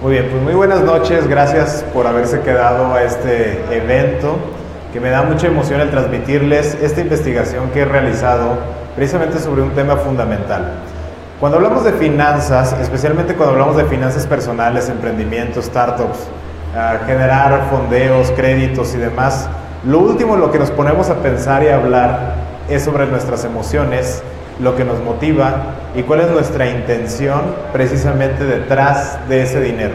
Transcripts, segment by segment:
Muy bien, pues muy buenas noches, gracias por haberse quedado a este evento, que me da mucha emoción el transmitirles esta investigación que he realizado precisamente sobre un tema fundamental. Cuando hablamos de finanzas, especialmente cuando hablamos de finanzas personales, emprendimientos, startups, generar fondeos, créditos y demás, lo último en lo que nos ponemos a pensar y a hablar es sobre nuestras emociones, lo que nos motiva y cuál es nuestra intención precisamente detrás de ese dinero.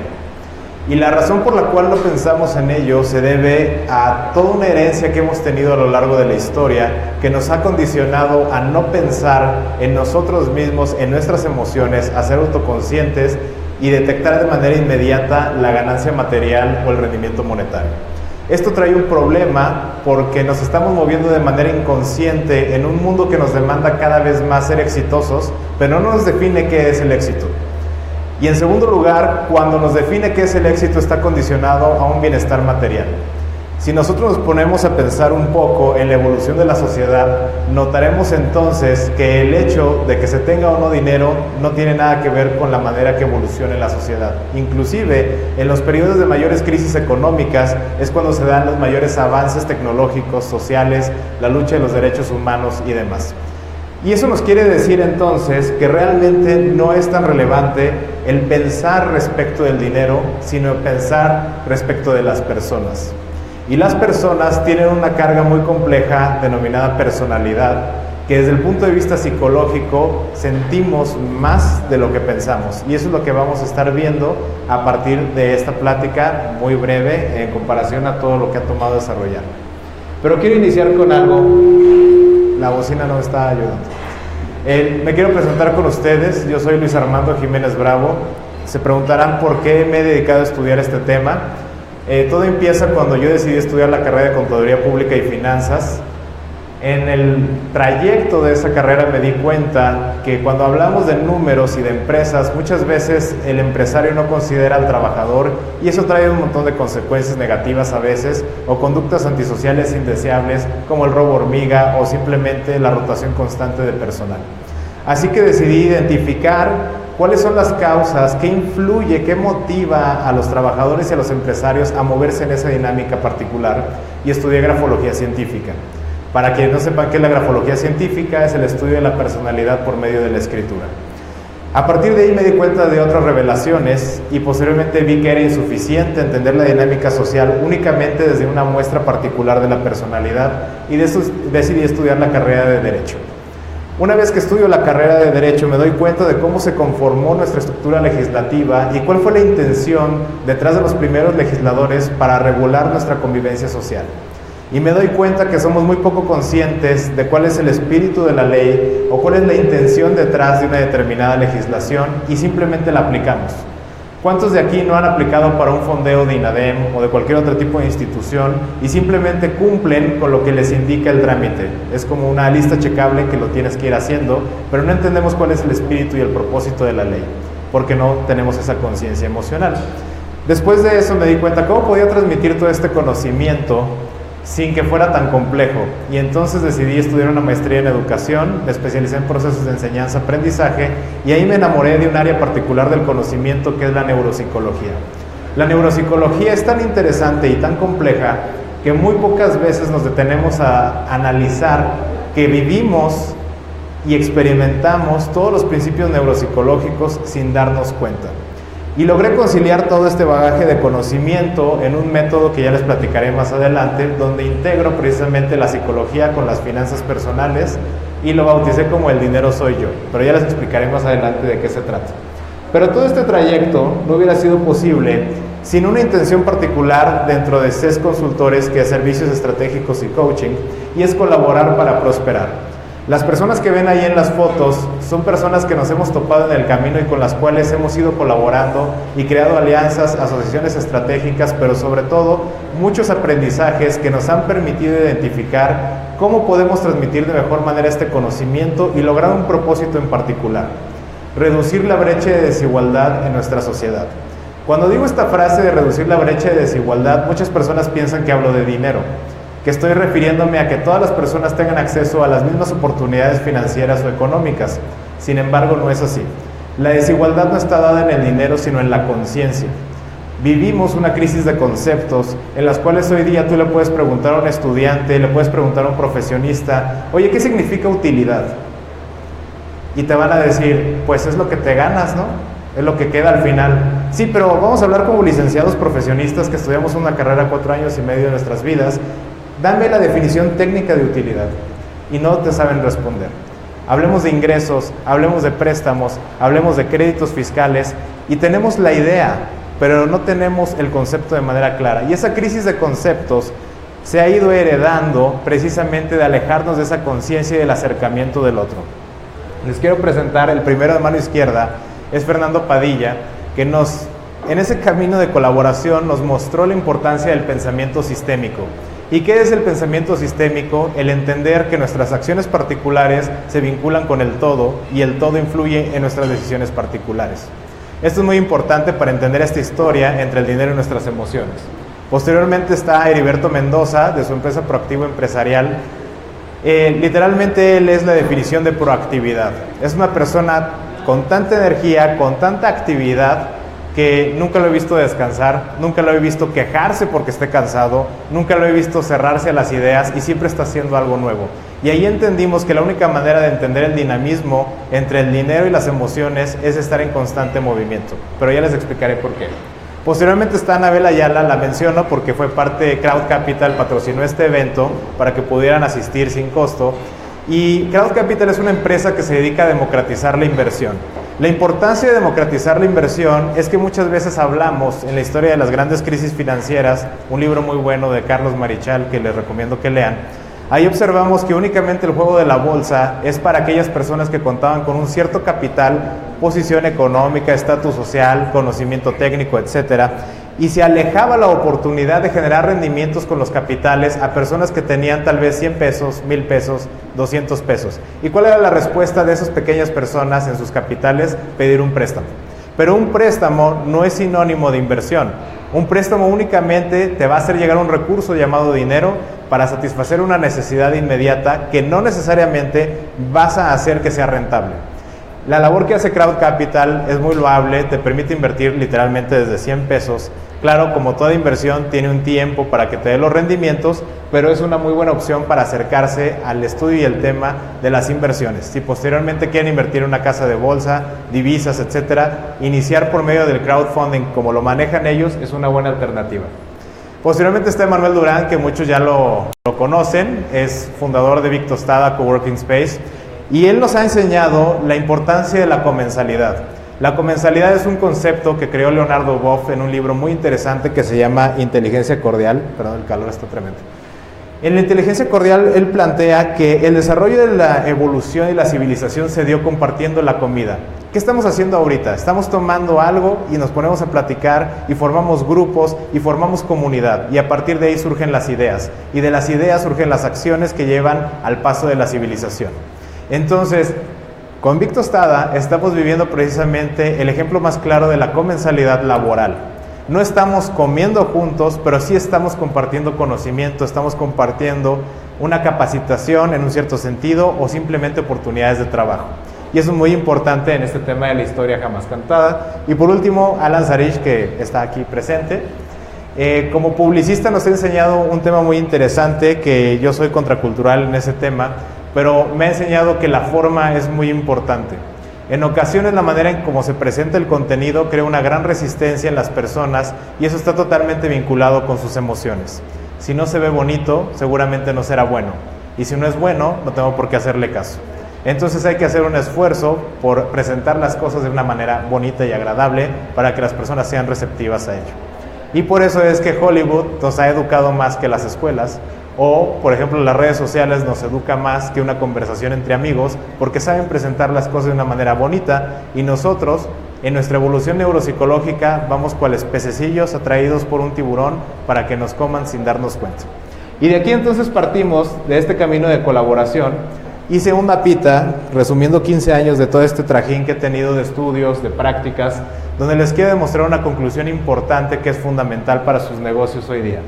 Y la razón por la cual no pensamos en ello se debe a toda una herencia que hemos tenido a lo largo de la historia que nos ha condicionado a no pensar en nosotros mismos, en nuestras emociones, a ser autoconscientes y detectar de manera inmediata la ganancia material o el rendimiento monetario. Esto trae un problema porque nos estamos moviendo de manera inconsciente en un mundo que nos demanda cada vez más ser exitosos, pero no nos define qué es el éxito. Y en segundo lugar, cuando nos define qué es el éxito está condicionado a un bienestar material. Si nosotros nos ponemos a pensar un poco en la evolución de la sociedad, notaremos entonces que el hecho de que se tenga o no dinero no tiene nada que ver con la manera que evolucione la sociedad. Inclusive, en los periodos de mayores crisis económicas es cuando se dan los mayores avances tecnológicos, sociales, la lucha de los derechos humanos y demás. Y eso nos quiere decir entonces que realmente no es tan relevante el pensar respecto del dinero, sino pensar respecto de las personas. Y las personas tienen una carga muy compleja denominada personalidad, que desde el punto de vista psicológico sentimos más de lo que pensamos. Y eso es lo que vamos a estar viendo a partir de esta plática muy breve en comparación a todo lo que ha tomado desarrollar. Pero quiero iniciar con algo. La bocina no me está ayudando. Me quiero presentar con ustedes. Yo soy Luis Armando Jiménez Bravo. Se preguntarán por qué me he dedicado a estudiar este tema. Todo empieza cuando yo decidí estudiar la carrera de Contaduría Pública y Finanzas. En el trayecto de esa carrera me di cuenta que cuando hablamos de números y de empresas, muchas veces el empresario no considera al trabajador y eso trae un montón de consecuencias negativas a veces o conductas antisociales indeseables como el robo hormiga o simplemente la rotación constante de personal. Así que decidí identificar cuáles son las causas, qué influye, qué motiva a los trabajadores y a los empresarios a moverse en esa dinámica particular y estudié grafología científica. Para quienes no sepan qué es la grafología científica, es el estudio de la personalidad por medio de la escritura. A partir de ahí me di cuenta de otras revelaciones y posteriormente vi que era insuficiente entender la dinámica social únicamente desde una muestra particular de la personalidad y de eso decidí estudiar la carrera de Derecho. Una vez que estudio la carrera de Derecho me doy cuenta de cómo se conformó nuestra estructura legislativa y cuál fue la intención detrás de los primeros legisladores para regular nuestra convivencia social. Y me doy cuenta que somos muy poco conscientes de cuál es el espíritu de la ley o cuál es la intención detrás de una determinada legislación y simplemente la aplicamos. ¿Cuántos de aquí no han aplicado para un fondeo de INADEM o de cualquier otro tipo de institución y simplemente cumplen con lo que les indica el trámite? Es como una lista checable que lo tienes que ir haciendo, pero no entendemos cuál es el espíritu y el propósito de la ley, porque no tenemos esa conciencia emocional. Después de eso me di cuenta cómo podía transmitir todo este conocimiento sin que fuera tan complejo, y entonces decidí estudiar una maestría en educación, me especialicé en procesos de enseñanza-aprendizaje y ahí me enamoré de un área particular del conocimiento que es la neuropsicología. La neuropsicología es tan interesante y tan compleja que muy pocas veces nos detenemos a analizar que vivimos y experimentamos todos los principios neuropsicológicos sin darnos cuenta. Y logré conciliar todo este bagaje de conocimiento en un método que ya les platicaré más adelante, donde integro precisamente la psicología con las finanzas personales y lo bauticé como El dinero soy yo, pero ya les explicaré más adelante de qué se trata. Pero todo este trayecto no hubiera sido posible sin una intención particular dentro de CES Consultores, que es Servicios Estratégicos y Coaching, y es colaborar para prosperar. Las personas que ven ahí en las fotos son personas que nos hemos topado en el camino y con las cuales hemos ido colaborando y creado alianzas, asociaciones estratégicas, pero sobre todo muchos aprendizajes que nos han permitido identificar cómo podemos transmitir de mejor manera este conocimiento y lograr un propósito en particular: reducir la brecha de desigualdad en nuestra sociedad. Cuando digo esta frase de reducir la brecha de desigualdad, muchas personas piensan que hablo de dinero, que estoy refiriéndome a que todas las personas tengan acceso a las mismas oportunidades financieras o económicas. Sin embargo, no es así. La desigualdad no está dada en el dinero, sino en la conciencia. Vivimos una crisis de conceptos en las cuales hoy día tú le puedes preguntar a un estudiante, le puedes preguntar a un profesionista, oye, ¿qué significa utilidad? Y te van a decir, pues es lo que te ganas, ¿no? Es lo que queda al final. Sí, pero vamos a hablar como licenciados profesionistas que estudiamos una carrera 4 años y medio de nuestras vidas. Dame la definición técnica de utilidad. Y no te saben responder. Hablemos de ingresos, hablemos de préstamos, hablemos de créditos fiscales y tenemos la idea, pero no tenemos el concepto de manera clara. Y esa crisis de conceptos se ha ido heredando precisamente de alejarnos de esa conciencia y del acercamiento del otro. Les quiero presentar el primero de mano izquierda, es Fernando Padilla, que en ese camino de colaboración nos mostró la importancia del pensamiento sistémico. ¿Y qué es el pensamiento sistémico? El entender que nuestras acciones particulares se vinculan con el todo y el todo influye en nuestras decisiones particulares. Esto es muy importante para entender esta historia entre el dinero y nuestras emociones. Posteriormente está Heriberto Mendoza, de su empresa Proactivo Empresarial. Literalmente él es la definición de proactividad. Es una persona con tanta energía, con tanta actividad, que nunca lo he visto descansar, nunca lo he visto quejarse porque esté cansado, nunca lo he visto cerrarse a las ideas y siempre está haciendo algo nuevo. Y ahí entendimos que la única manera de entender el dinamismo entre el dinero y las emociones es estar en constante movimiento. Pero ya les explicaré por qué. Posteriormente está Anabel Ayala, la menciono porque fue parte de Crowd Capital, patrocinó este evento para que pudieran asistir sin costo. Y Crowd Capital es una empresa que se dedica a democratizar la inversión. La importancia de democratizar la inversión es que muchas veces hablamos en la historia de las grandes crisis financieras, un libro muy bueno de Carlos Marichal que les recomiendo que lean. Ahí observamos que únicamente el juego de la bolsa es para aquellas personas que contaban con un cierto capital, posición económica, estatus social, conocimiento técnico, etc. Y se alejaba la oportunidad de generar rendimientos con los capitales a personas que tenían tal vez 100 pesos, 1000 pesos, 200 pesos. ¿Y cuál era la respuesta de esas pequeñas personas en sus capitales? Pedir un préstamo. Pero un préstamo no es sinónimo de inversión. Un préstamo únicamente te va a hacer llegar un recurso llamado dinero para satisfacer una necesidad inmediata que no necesariamente vas a hacer que sea rentable. La labor que hace Crowd Capital es muy loable, te permite invertir literalmente desde 100 pesos. Claro, como toda inversión, tiene un tiempo para que te dé los rendimientos, pero es una muy buena opción para acercarse al estudio y el tema de las inversiones. Si posteriormente quieren invertir en una casa de bolsa, divisas, etcétera, iniciar por medio del crowdfunding, como lo manejan ellos, es una buena alternativa. Posteriormente está Emanuel Durán, que muchos ya lo conocen, es fundador de Big Tostada Coworking Space, y él nos ha enseñado la importancia de la comensalidad. La comensalidad es un concepto que creó Leonardo Boff en un libro muy interesante que se llama Inteligencia Cordial. Perdón, el calor está tremendo. En la inteligencia cordial, él plantea que el desarrollo de la evolución y la civilización se dio compartiendo la comida. ¿Qué estamos haciendo ahorita? Estamos tomando algo y nos ponemos a platicar y formamos grupos y formamos comunidad. Y a partir de ahí surgen las ideas. Y de las ideas surgen las acciones que llevan al paso de la civilización. Entonces, con Big Tostada estamos viviendo precisamente el ejemplo más claro de la comensalidad laboral. No estamos comiendo juntos, pero sí estamos compartiendo conocimiento, estamos compartiendo una capacitación en un cierto sentido o simplemente oportunidades de trabajo. Y eso es muy importante en este tema de la historia jamás cantada. Y por último, Alan Sarish, que está aquí presente. Como publicista nos ha enseñado un tema muy interesante, que yo soy contracultural en ese tema, pero me ha enseñado que la forma es muy importante. En ocasiones la manera en cómo se presenta el contenido crea una gran resistencia en las personas y eso está totalmente vinculado con sus emociones. Si no se ve bonito, seguramente no será bueno. Y si no es bueno, no tengo por qué hacerle caso. Entonces hay que hacer un esfuerzo por presentar las cosas de una manera bonita y agradable para que las personas sean receptivas a ello. Y por eso es que Hollywood nos ha educado más que las escuelas. O, por ejemplo, las redes sociales nos educa más que una conversación entre amigos porque saben presentar las cosas de una manera bonita y nosotros, en nuestra evolución neuropsicológica, vamos cuales pececillos atraídos por un tiburón para que nos coman sin darnos cuenta. Y de aquí entonces partimos de este camino de colaboración. Hice un mapita resumiendo 15 años de todo este trajín que he tenido de estudios, de prácticas, donde les quiero demostrar una conclusión importante que es fundamental para sus negocios hoy día.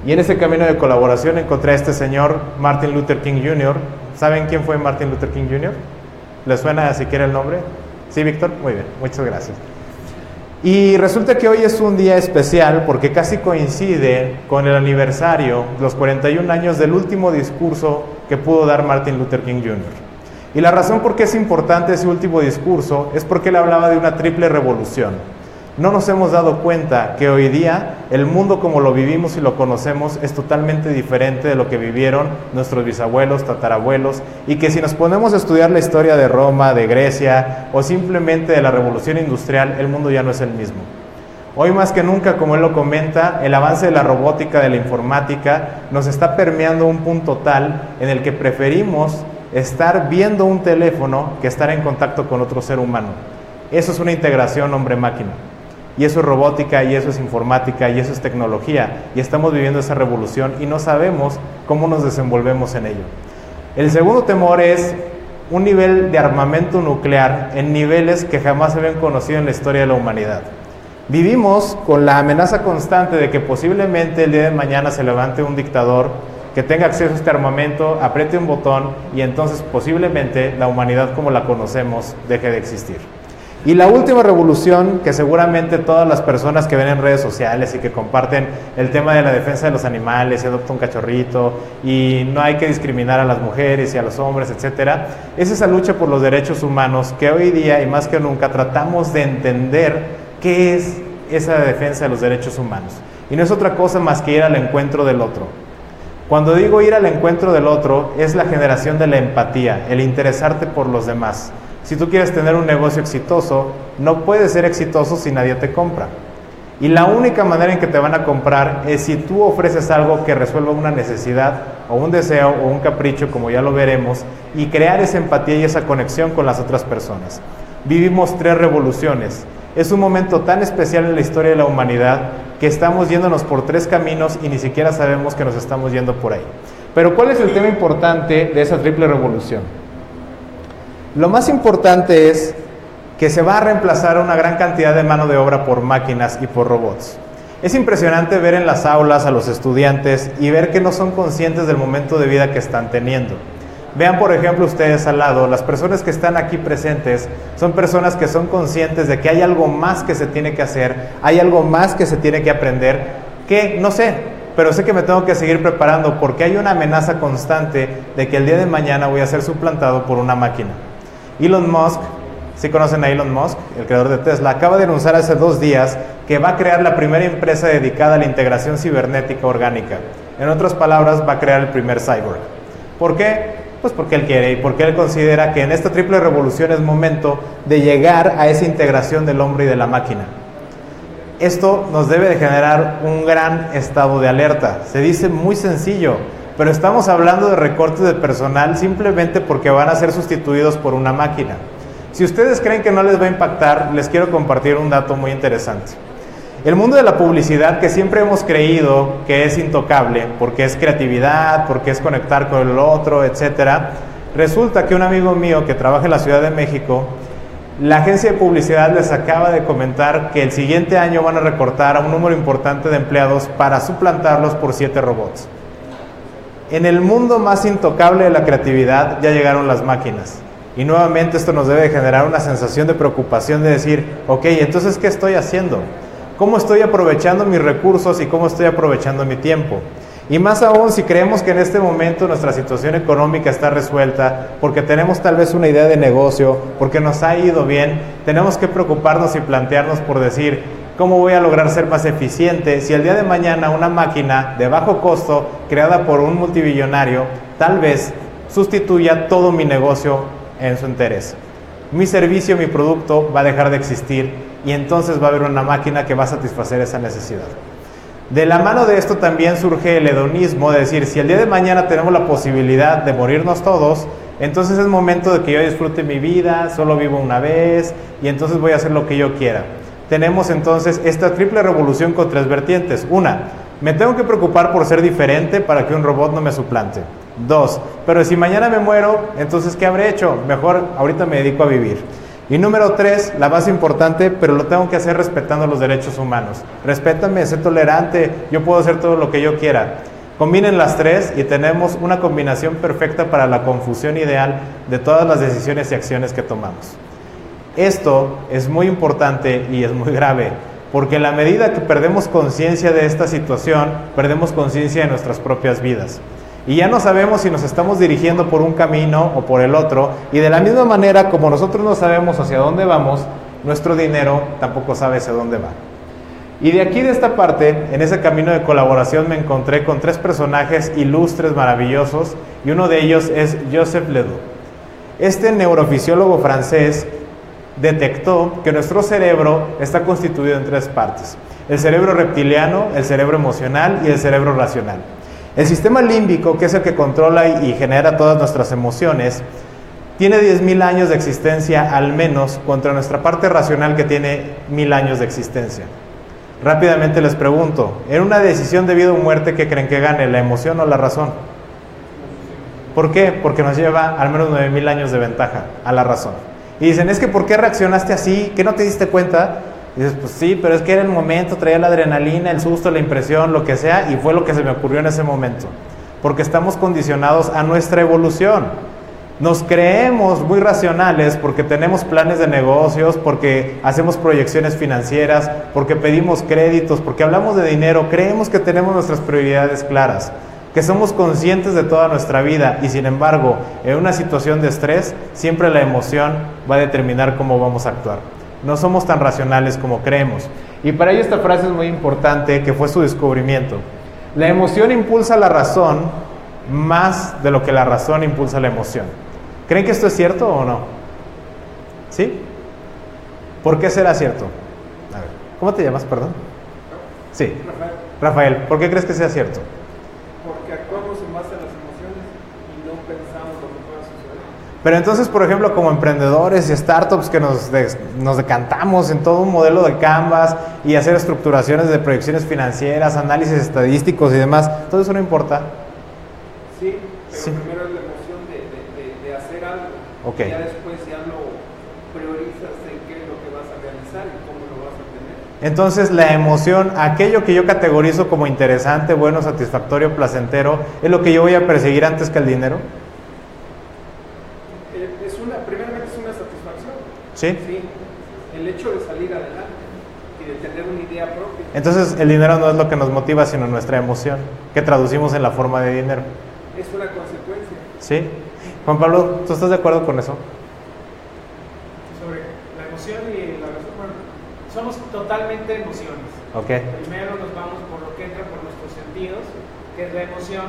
Y en ese camino de colaboración encontré a este señor, Martin Luther King Jr. ¿Saben quién fue Martin Luther King Jr.? ¿Les suena siquiera el nombre? ¿Sí, Víctor? Muy bien, muchas gracias. Y resulta que hoy es un día especial porque casi coincide con el aniversario, los 41 años del último discurso que pudo dar Martin Luther King Jr. Y la razón por qué es importante ese último discurso es porque él hablaba de una triple revolución. No nos hemos dado cuenta que hoy día el mundo como lo vivimos y lo conocemos es totalmente diferente de lo que vivieron nuestros bisabuelos, tatarabuelos, y que si nos ponemos a estudiar la historia de Roma, de Grecia o simplemente de la revolución industrial, el mundo ya no es el mismo. Hoy más que nunca, como él lo comenta, el avance de la robótica, de la informática, nos está permeando un punto tal en el que preferimos estar viendo un teléfono que estar en contacto con otro ser humano. Eso es una integración hombre-máquina. Y eso es robótica, y eso es informática, y eso es tecnología. Y estamos viviendo esa revolución y no sabemos cómo nos desenvolvemos en ello. El segundo temor es un nivel de armamento nuclear en niveles que jamás se habían conocido en la historia de la humanidad. Vivimos con la amenaza constante de que posiblemente el día de mañana se levante un dictador que tenga acceso a este armamento, apriete un botón y entonces posiblemente la humanidad como la conocemos deje de existir. Y la última revolución, que seguramente todas las personas que ven en redes sociales y que comparten el tema de la defensa de los animales, se adopta un cachorrito y no hay que discriminar a las mujeres y a los hombres, etcétera, es esa lucha por los derechos humanos que hoy día y más que nunca tratamos de entender qué es esa defensa de los derechos humanos. Y no es otra cosa más que ir al encuentro del otro. Cuando digo ir al encuentro del otro, es la generación de la empatía, el interesarte por los demás. Si tú quieres tener un negocio exitoso, no puedes ser exitoso si nadie te compra. Y la única manera en que te van a comprar es si tú ofreces algo que resuelva una necesidad o un deseo o un capricho, como ya lo veremos, y crear esa empatía y esa conexión con las otras personas. Vivimos 3 revoluciones. Es un momento tan especial en la historia de la humanidad que estamos yéndonos por 3 caminos y ni siquiera sabemos que nos estamos yendo por ahí. Pero ¿cuál es el tema importante de esa triple revolución? Lo más importante es que se va a reemplazar una gran cantidad de mano de obra por máquinas y por robots. Es impresionante ver en las aulas a los estudiantes y ver que no son conscientes del momento de vida que están teniendo. Vean, por ejemplo, ustedes al lado, las personas que están aquí presentes son personas que son conscientes de que hay algo más que se tiene que hacer, hay algo más que se tiene que aprender, que no sé, pero sé que me tengo que seguir preparando porque hay una amenaza constante de que el día de mañana voy a ser suplantado por una máquina. Elon Musk, ¿sí conocen a Elon Musk, el creador de Tesla? Acaba de anunciar hace 2 días que va a crear la primera empresa dedicada a la integración cibernética orgánica. En otras palabras, va a crear el primer cyborg. ¿Por qué? Pues porque él quiere y porque él considera que en esta triple revolución es momento de llegar a esa integración del hombre y de la máquina. Esto nos debe de generar un gran estado de alerta. Se dice muy sencillo, pero estamos hablando de recortes de personal simplemente porque van a ser sustituidos por una máquina. Si ustedes creen que no les va a impactar, les quiero compartir un dato muy interesante. El mundo de la publicidad, que siempre hemos creído que es intocable, porque es creatividad, porque es conectar con el otro, etcétera, resulta que un amigo mío que trabaja en la Ciudad de México, la agencia de publicidad les acaba de comentar que el siguiente año van a recortar a un número importante de empleados para suplantarlos por 7 robots. En el mundo más intocable de la creatividad ya llegaron las máquinas. Y nuevamente esto nos debe generar una sensación de preocupación de decir, ok, entonces ¿qué estoy haciendo? ¿Cómo estoy aprovechando mis recursos y cómo estoy aprovechando mi tiempo? Y más aún si creemos que en este momento nuestra situación económica está resuelta, porque tenemos tal vez una idea de negocio, porque nos ha ido bien, tenemos que preocuparnos y plantearnos por decir, ¿cómo voy a lograr ser más eficiente si el día de mañana una máquina de bajo costo, creada por un multibillonario, tal vez sustituya todo mi negocio en su interés? Mi servicio, mi producto va a dejar de existir y entonces va a haber una máquina que va a satisfacer esa necesidad. De la mano de esto también surge el hedonismo, de decir, si el día de mañana tenemos la posibilidad de morirnos todos, entonces es momento de que yo disfrute mi vida, solo vivo una vez y entonces voy a hacer lo que yo quiera. Tenemos entonces esta triple revolución con 3 vertientes. 1, me tengo que preocupar por ser diferente para que un robot no me suplante. 2, pero si mañana me muero, entonces ¿qué habré hecho? Mejor ahorita me dedico a vivir. Y número 3, la más importante, pero lo tengo que hacer respetando los derechos humanos. Respétame, sé tolerante, yo puedo hacer todo lo que yo quiera. Combinen las 3 y tenemos una combinación perfecta para la confusión ideal de todas las decisiones y acciones que tomamos. Esto es muy importante y es muy grave, porque en la medida que perdemos conciencia de esta situación, perdemos conciencia de nuestras propias vidas. Y ya no sabemos si nos estamos dirigiendo por un camino o por el otro, y de la misma manera como nosotros no sabemos hacia dónde vamos, nuestro dinero tampoco sabe hacia dónde va. Y de aquí, de esta parte, en ese camino de colaboración me encontré con 3 personajes ilustres, maravillosos, y uno de ellos es Joseph Ledoux. Este neurofisiólogo francés detectó que nuestro cerebro está constituido en 3 partes: el cerebro reptiliano, el cerebro emocional y el cerebro racional. El sistema límbico, que es el que controla y genera todas nuestras emociones, tiene 10.000 años de existencia al menos, contra nuestra parte racional que tiene 1.000 años de existencia. Rápidamente les pregunto, en una decisión de vida o muerte, ¿qué creen que gane, la emoción o la razón? ¿Por qué? Porque nos lleva al menos 9.000 años de ventaja a la razón. Y dicen, es que ¿por qué reaccionaste así? ¿Qué no te diste cuenta? Y dices, pues sí, pero es que era el momento, traía la adrenalina, el susto, la impresión, lo que sea, y fue lo que se me ocurrió en ese momento. Porque estamos condicionados a nuestra evolución. Nos creemos muy racionales porque tenemos planes de negocios, porque hacemos proyecciones financieras, porque pedimos créditos, porque hablamos de dinero, creemos que tenemos nuestras prioridades claras, que somos conscientes de toda nuestra vida, y sin embargo, en una situación de estrés, siempre la emoción va a determinar cómo vamos a actuar. No somos tan racionales como creemos. Y para ello esta frase es muy importante, que fue su descubrimiento. La emoción impulsa la razón más de lo que la razón impulsa la emoción. ¿Creen que esto es cierto o no? ¿Sí? ¿Por qué será cierto? A ver, ¿cómo te llamas, perdón? Sí. Rafael, ¿por qué crees que sea cierto? Porque actuamos en base a las emociones y no pensamos lo que pueda suceder. Pero entonces, por ejemplo, como emprendedores y startups que nos decantamos en todo un modelo de Canvas y hacer estructuraciones de proyecciones financieras, análisis estadísticos y demás, ¿todo eso no importa? Sí, pero sí. Primero es la emoción de hacer algo. Okay. Y ya después ya lo priorizas en qué es lo que vas a realizar y cómo lo vas a tener. Entonces la emoción, aquello que yo categorizo como interesante, bueno, satisfactorio, placentero, ¿es lo que yo voy a perseguir antes que el dinero? Primeramente es una satisfacción. ¿Sí? Sí. El hecho de salir adelante y de tener una idea propia. Entonces el dinero no es lo que nos motiva, sino nuestra emoción, que traducimos en la forma de dinero. Es una consecuencia. ¿Sí? Juan Pablo, ¿tú estás de acuerdo con eso? Sobre la emoción y la razón. Bueno, somos totalmente emociones. Ok. Primero nos vamos por lo que entra por nuestros sentidos, que es la emoción,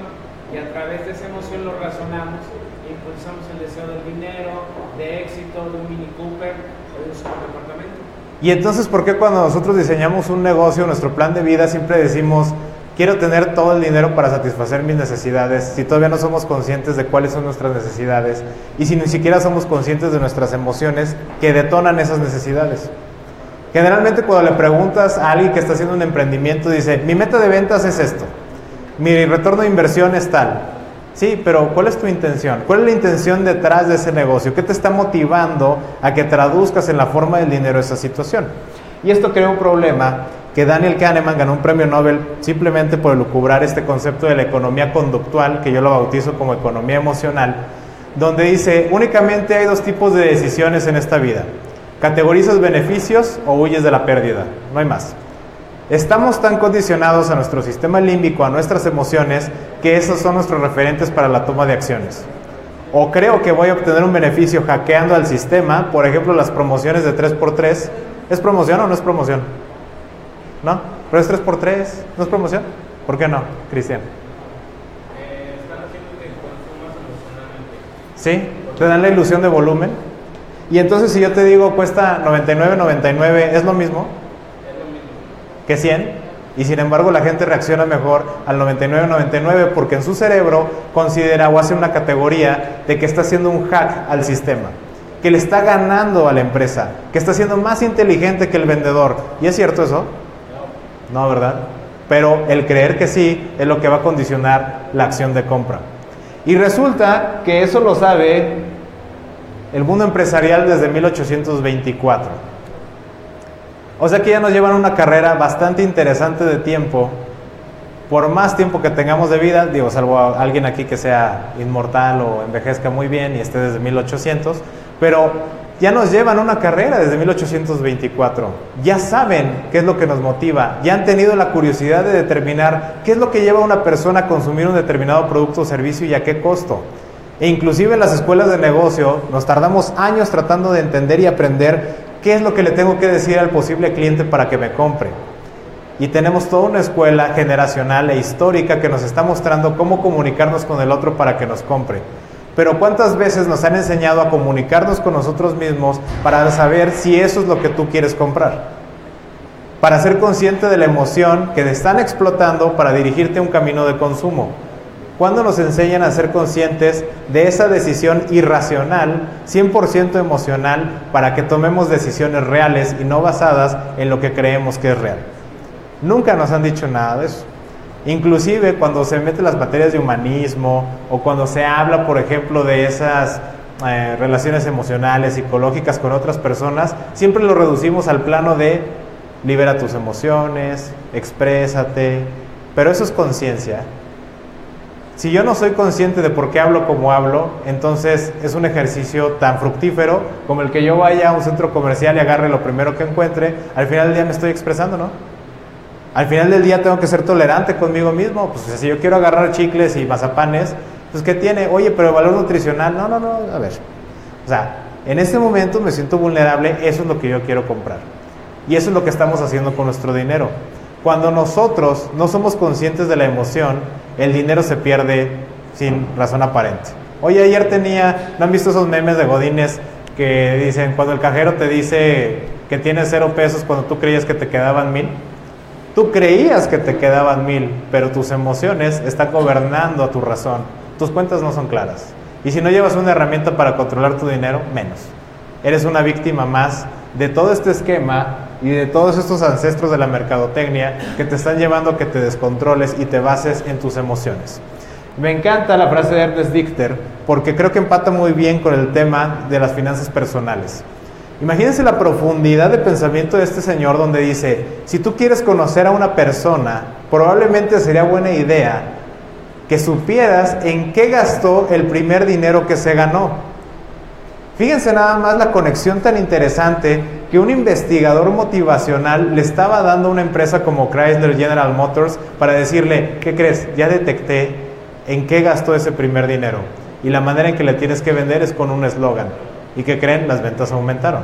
y a través de esa emoción lo razonamos e impulsamos el deseo del dinero, de éxito, de un Mini Cooper o de un superdepartamento. Y entonces, ¿por qué cuando nosotros diseñamos un negocio, nuestro plan de vida, siempre decimos, quiero tener todo el dinero para satisfacer mis necesidades, si todavía no somos conscientes de cuáles son nuestras necesidades y si ni siquiera somos conscientes de nuestras emociones que detonan esas necesidades? Generalmente cuando le preguntas a alguien que está haciendo un emprendimiento, dice, mi meta de ventas es esto, mi retorno de inversión es tal. Sí, pero ¿cuál es tu intención? ¿Cuál es la intención detrás de ese negocio? ¿Qué te está motivando a que traduzcas en la forma del dinero esa situación? Y esto crea un problema que Daniel Kahneman ganó un premio Nobel simplemente por elucubrar este concepto de la economía conductual, que yo lo bautizo como economía emocional, donde dice, únicamente hay 2 tipos de decisiones en esta vida. Categorizas beneficios o huyes de la pérdida, no hay más. Estamos tan condicionados a nuestro sistema límbico, a nuestras emociones, que esos son nuestros referentes para la toma de acciones. O creo que voy a obtener un beneficio hackeando al sistema, por ejemplo, las promociones de 3x3. ¿Es promoción o no es promoción? ¿No? ¿Pero es 3x3? ¿No es promoción? ¿Por qué no, Cristian? Están haciendo que consumas emocionalmente. ¿Sí? ¿Te dan la ilusión de volumen? Y entonces si yo te digo cuesta 99.99, ¿es lo mismo? Que 100, y sin embargo la gente reacciona mejor al 99.99 porque en su cerebro considera o hace una categoría de que está haciendo un hack al sistema, que le está ganando a la empresa, que está siendo más inteligente que el vendedor. ¿Y es cierto eso? No, ¿verdad? Pero el creer que sí es lo que va a condicionar la acción de compra. Y resulta que eso lo sabe el mundo empresarial desde 1824. O sea que ya nos llevan una carrera bastante interesante de tiempo, por más tiempo que tengamos de vida, digo, salvo a alguien aquí que sea inmortal o envejezca muy bien y esté desde 1800, pero ya nos llevan una carrera desde 1824. Ya saben qué es lo que nos motiva, ya han tenido la curiosidad de determinar qué es lo que lleva a una persona a consumir un determinado producto o servicio y a qué costo. E inclusive en las escuelas de negocio nos tardamos años tratando de entender y aprender qué es lo que le tengo que decir al posible cliente para que me compre. Y tenemos toda una escuela generacional e histórica que nos está mostrando cómo comunicarnos con el otro para que nos compre. Pero ¿cuántas veces nos han enseñado a comunicarnos con nosotros mismos para saber si eso es lo que tú quieres comprar? Para ser consciente de la emoción que te están explotando para dirigirte a un camino de consumo. ¿Cuándo nos enseñan a ser conscientes de esa decisión irracional, 100% emocional, para que tomemos decisiones reales y no basadas en lo que creemos que es real? Nunca nos han dicho nada de eso. Inclusive cuando se meten las materias de humanismo o cuando se habla, por ejemplo, de esas relaciones emocionales, psicológicas con otras personas, siempre lo reducimos al plano de libera tus emociones, exprésate, pero eso es conciencia. Si yo no soy consciente de por qué hablo como hablo, entonces es un ejercicio tan fructífero como el que yo vaya a un centro comercial y agarre lo primero que encuentre. Al final del día me estoy expresando, ¿no? Al final del día tengo que ser tolerante conmigo mismo. Pues si yo quiero agarrar chicles y mazapanes, pues ¿qué tiene? Oye, pero el valor nutricional, no, a ver. O sea, en este momento me siento vulnerable, eso es lo que yo quiero comprar. Y eso es lo que estamos haciendo con nuestro dinero. Cuando nosotros no somos conscientes de la emoción, el dinero se pierde sin razón aparente. Oye, ayer ¿no han visto esos memes de godines que dicen, cuando el cajero te dice que tienes 0 pesos cuando tú creías que te quedaban 1000? Tú creías que te quedaban 1000, pero tus emociones están gobernando a tu razón. Tus cuentas no son claras. Y si no llevas una herramienta para controlar tu dinero, menos. Eres una víctima más de todo este esquema y de todos estos ancestros de la mercadotecnia que te están llevando a que te descontroles y te bases en tus emociones. Me encanta la frase de Ernest Dichter porque creo que empata muy bien con el tema de las finanzas personales. Imagínense la profundidad de pensamiento de este señor donde dice, si tú quieres conocer a una persona, probablemente sería buena idea que supieras en qué gastó el primer dinero que se ganó. Fíjense nada más la conexión tan interesante que un investigador motivacional le estaba dando a una empresa como Chrysler General Motors para decirle, ¿qué crees? Ya detecté en qué gastó ese primer dinero. Y la manera en que le tienes que vender es con un eslogan. ¿Y qué creen? Las ventas aumentaron.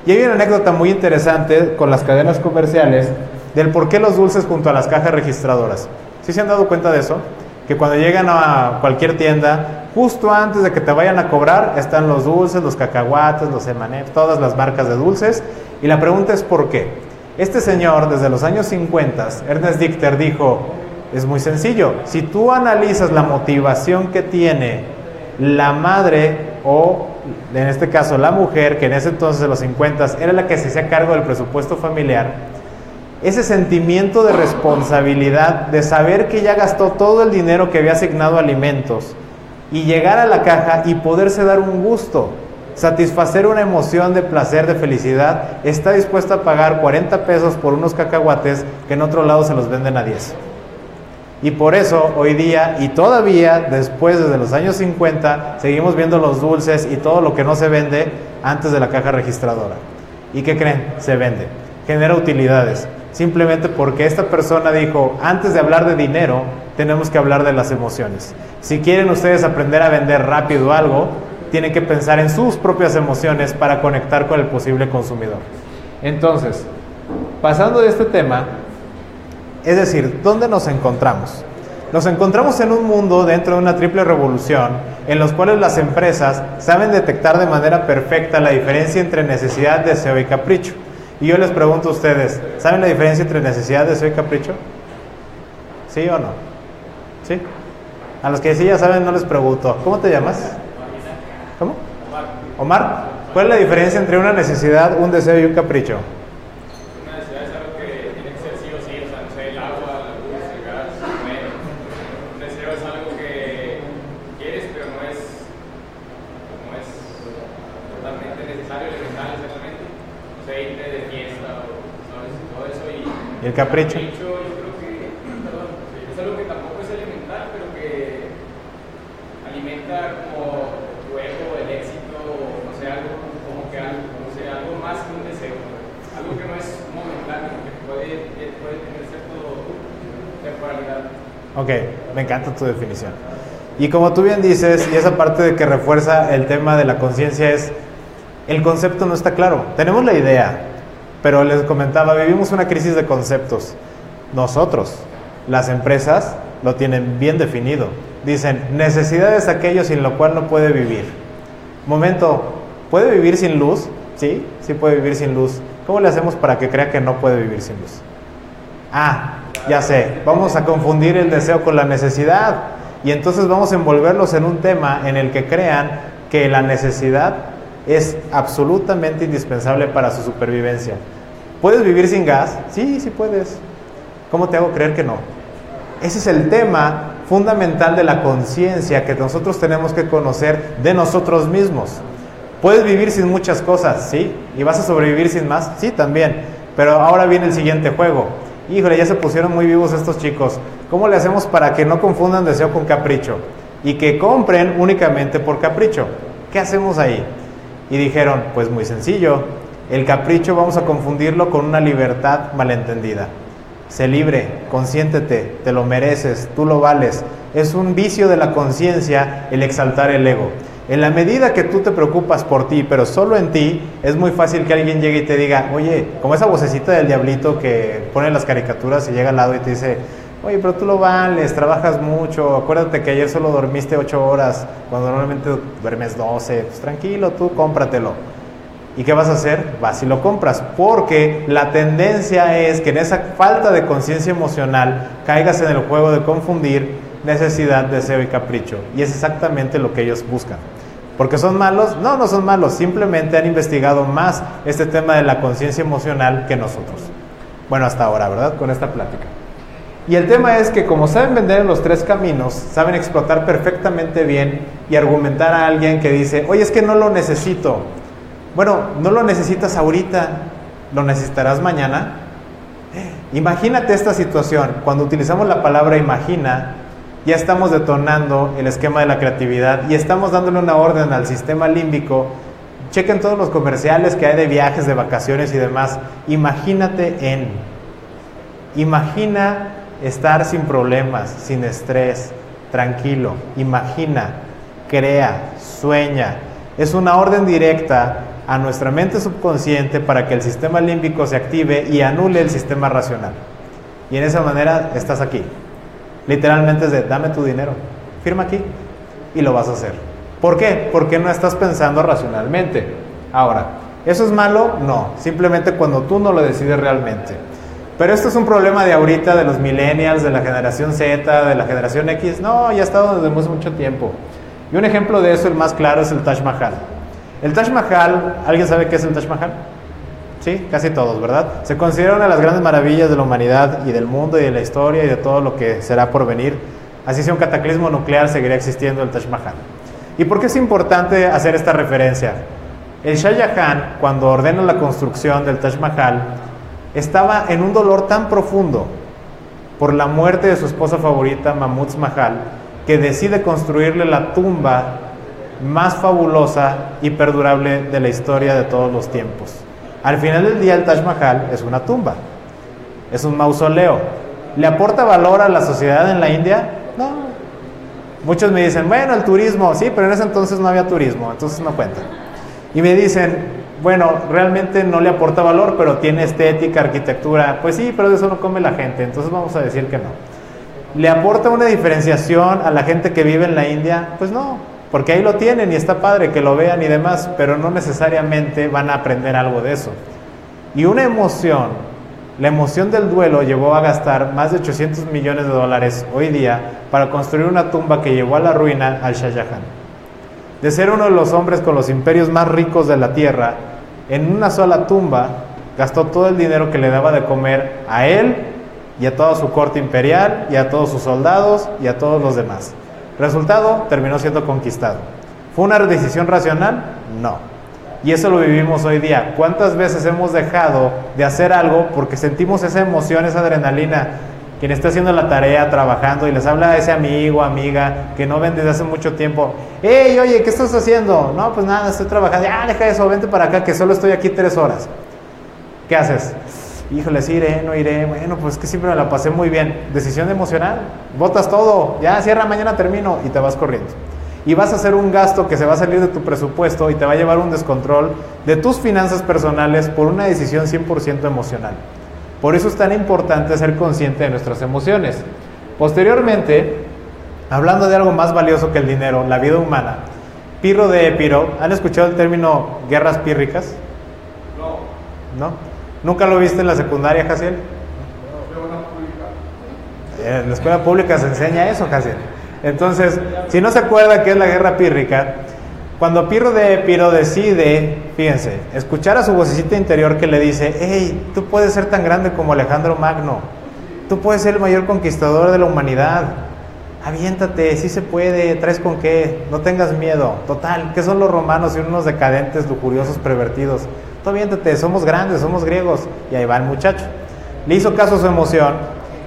Y hay una anécdota muy interesante con las cadenas comerciales del por qué los dulces junto a las cajas registradoras. ¿Sí se han dado cuenta de eso? Que cuando llegan a cualquier tienda, justo antes de que te vayan a cobrar, están los dulces, los cacahuates, los M&M's, todas las marcas de dulces. Y la pregunta es ¿por qué? Este señor, desde los años 50, Ernest Dichter dijo, es muy sencillo. Si tú analizas la motivación que tiene la madre o en este caso la mujer, que en ese entonces de los 50 era la que se hacía cargo del presupuesto familiar, ese sentimiento de responsabilidad, de saber que ya gastó todo el dinero que había asignado a alimentos y llegar a la caja y poderse dar un gusto, satisfacer una emoción de placer, de felicidad, está dispuesto a pagar 40 pesos por unos cacahuates que en otro lado se los venden a 10. Y por eso hoy día y todavía después desde los años 50 seguimos viendo los dulces y todo lo que no se vende antes de la caja registradora. ¿Y qué creen? Se vende. Genera utilidades. Simplemente porque esta persona dijo, antes de hablar de dinero, tenemos que hablar de las emociones. Si quieren ustedes aprender a vender rápido algo, tienen que pensar en sus propias emociones para conectar con el posible consumidor. Entonces, pasando de este tema, es decir, ¿dónde nos encontramos? Nos encontramos en un mundo dentro de una triple revolución en los cuales las empresas saben detectar de manera perfecta la diferencia entre necesidad, deseo y capricho. Y yo les pregunto a ustedes, ¿saben la diferencia entre necesidad, deseo y capricho? ¿Sí o no? ¿Sí? A los que sí ya saben no les pregunto. ¿Cómo te llamas? ¿Cómo? Omar. ¿Cuál es la diferencia entre una necesidad, un deseo y un capricho? ¿Y el capricho? Yo creo que, es algo que tampoco es elemental, pero que alimenta como tu ego, el éxito, no sé, algo Ok, me encanta tu definición. Y como tú bien dices, y esa parte de que refuerza el tema de la conciencia es, el concepto no está claro. Tenemos la idea, pero les comentaba, vivimos una crisis de conceptos. Nosotros, las empresas, lo tienen bien definido. Dicen, necesidad es aquello sin lo cual no puede vivir. Momento, ¿puede vivir sin luz? Sí, sí puede vivir sin luz. ¿Cómo le hacemos para que crea que no puede vivir sin luz? Ah, ya sé, vamos a confundir el deseo con la necesidad. Y entonces vamos a envolverlos en un tema en el que crean que la necesidad es absolutamente indispensable para su supervivencia. ¿Puedes vivir sin gas? Sí, sí puedes. ¿Cómo te hago creer que no? Ese es el tema fundamental de la conciencia que nosotros tenemos que conocer de nosotros mismos. ¿Puedes vivir sin muchas cosas? Sí. ¿Y vas a sobrevivir sin más? Sí, también. Pero ahora viene el siguiente juego. Híjole, ya se pusieron muy vivos estos chicos. ¿Cómo le hacemos para que no confundan deseo con capricho? Y que compren únicamente por capricho. ¿Qué hacemos ahí? Y dijeron, pues muy sencillo. El capricho vamos a confundirlo con una libertad malentendida. Sé libre, consiéntete, te lo mereces, tú lo vales. Es un vicio de la conciencia el exaltar el ego. En la medida que tú te preocupas por ti, pero solo en ti, es muy fácil que alguien llegue y te diga, oye, como esa vocecita del diablito que pone las caricaturas y llega al lado y te dice, oye, pero tú lo vales, trabajas mucho, acuérdate que ayer solo dormiste 8 horas, cuando normalmente duermes 12, pues tranquilo, tú cómpratelo. ¿Y qué vas a hacer? Vas y lo compras, porque la tendencia es que en esa falta de conciencia emocional caigas en el juego de confundir necesidad, deseo y capricho. Y es exactamente lo que ellos buscan. ¿Porque son malos? No, no son malos, simplemente han investigado más este tema de la conciencia emocional que nosotros. Bueno, hasta ahora, ¿verdad? Con esta plática. Y el tema es que como saben vender en los 3 caminos, saben explotar perfectamente bien y argumentar a alguien que dice, oye, es que no lo necesito. Bueno, no lo necesitas ahorita, ¿lo necesitarás mañana? Imagínate esta situación, cuando utilizamos la palabra imagina, ya estamos detonando el esquema de la creatividad y estamos dándole una orden al sistema límbico. Chequen todos los comerciales que hay de viajes, de vacaciones y demás. Imagina estar sin problemas, sin estrés, tranquilo. Imagina, crea, sueña. Es una orden directa a nuestra mente subconsciente para que el sistema límbico se active y anule el sistema racional. Y en esa manera estás aquí. Literalmente es de, dame tu dinero, firma aquí y lo vas a hacer. ¿Por qué? Porque no estás pensando racionalmente. Ahora, ¿eso es malo? No, simplemente cuando tú no lo decides realmente. Pero esto es un problema de ahorita, de los millennials, de la generación Z, de la generación X. No, ya ha estado desde hace mucho tiempo. Y un ejemplo de eso, el más claro, es el Taj Mahal. El Taj Mahal, ¿alguien sabe qué es el Taj Mahal? Sí, casi todos, ¿verdad? Se considera una de las grandes maravillas de la humanidad y del mundo y de la historia y de todo lo que será por venir. Así sea un cataclismo nuclear, seguirá existiendo el Taj Mahal. ¿Y por qué es importante hacer esta referencia? El Shah Jahan, cuando ordena la construcción del Taj Mahal, estaba en un dolor tan profundo por la muerte de su esposa favorita, Mahmud Mahal, que decide construirle la tumba más fabulosa y perdurable de la historia de todos los tiempos. Al final del día, el Taj Mahal es una tumba, es un mausoleo. ¿Le aporta valor a la sociedad en la India? No. Muchos me dicen, bueno, el turismo, sí, pero en ese entonces no había turismo, entonces no cuenta. Y me dicen, bueno, realmente no le aporta valor, pero tiene estética, arquitectura. Pues sí, pero de eso no come la gente, entonces vamos a decir que no. ¿Le aporta una diferenciación a la gente que vive en la India? Pues no. Porque ahí lo tienen y está padre que lo vean y demás, pero no necesariamente van a aprender algo de eso. Y una emoción, la emoción del duelo llevó a gastar más de $800 millones hoy día para construir una tumba que llevó a la ruina al Shah Jahan. De ser uno de los hombres con los imperios más ricos de la tierra, en una sola tumba gastó todo el dinero que le daba de comer a él y a toda su corte imperial y a todos sus soldados y a todos los demás. Resultado, terminó siendo conquistado. ¿Fue una decisión racional? No. Y eso lo vivimos hoy día. ¿Cuántas veces hemos dejado de hacer algo porque sentimos esa emoción, esa adrenalina? Quien está haciendo la tarea, trabajando y les habla a ese amigo, amiga que no ven desde hace mucho tiempo. ¡Hey, oye, qué estás haciendo! No, pues nada, estoy trabajando. ¡Ah, deja eso, vente para acá que solo estoy aquí 3 horas! ¿Qué haces? híjole, sí iré, no iré, bueno, pues que siempre me la pasé muy bien. Decisión emocional, botas todo, ya cierra, mañana termino y te vas corriendo. Y vas a hacer un gasto que se va a salir de tu presupuesto y te va a llevar un descontrol de tus finanzas personales por una decisión 100% emocional. Por eso es tan importante ser consciente de nuestras emociones. Posteriormente, hablando de algo más valioso que el dinero, la vida humana, Pirro de Épiro, ¿han escuchado el término guerras pírricas? ¿No? ¿Nunca lo viste en la secundaria, Jaciel? En la escuela pública se enseña eso, Jaciel. Entonces, si no se acuerda qué es la guerra pírrica, cuando Pirro de Épiro decide, fíjense, escuchar a su vocecita interior que le dice, hey, tú puedes ser tan grande como Alejandro Magno, tú puedes ser el mayor conquistador de la humanidad, aviéntate, sí se puede, traes con qué, no tengas miedo, total, ¿qué son los romanos y unos decadentes, lujuriosos, pervertidos? Tú aviéntate, somos grandes, somos griegos. Y ahí va el muchacho. Le hizo caso a su emoción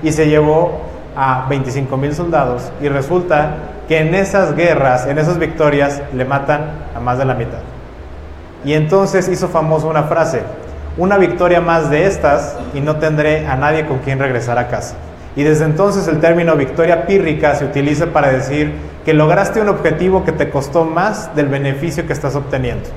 y se llevó a 25,000 soldados y resulta que en esas guerras, en esas victorias, le matan a más de la mitad. Y entonces hizo famoso una frase, una victoria más de estas y no tendré a nadie con quien regresar a casa. Y desde entonces el término victoria pírrica se utiliza para decir que lograste un objetivo que te costó más del beneficio que estás obteniendo.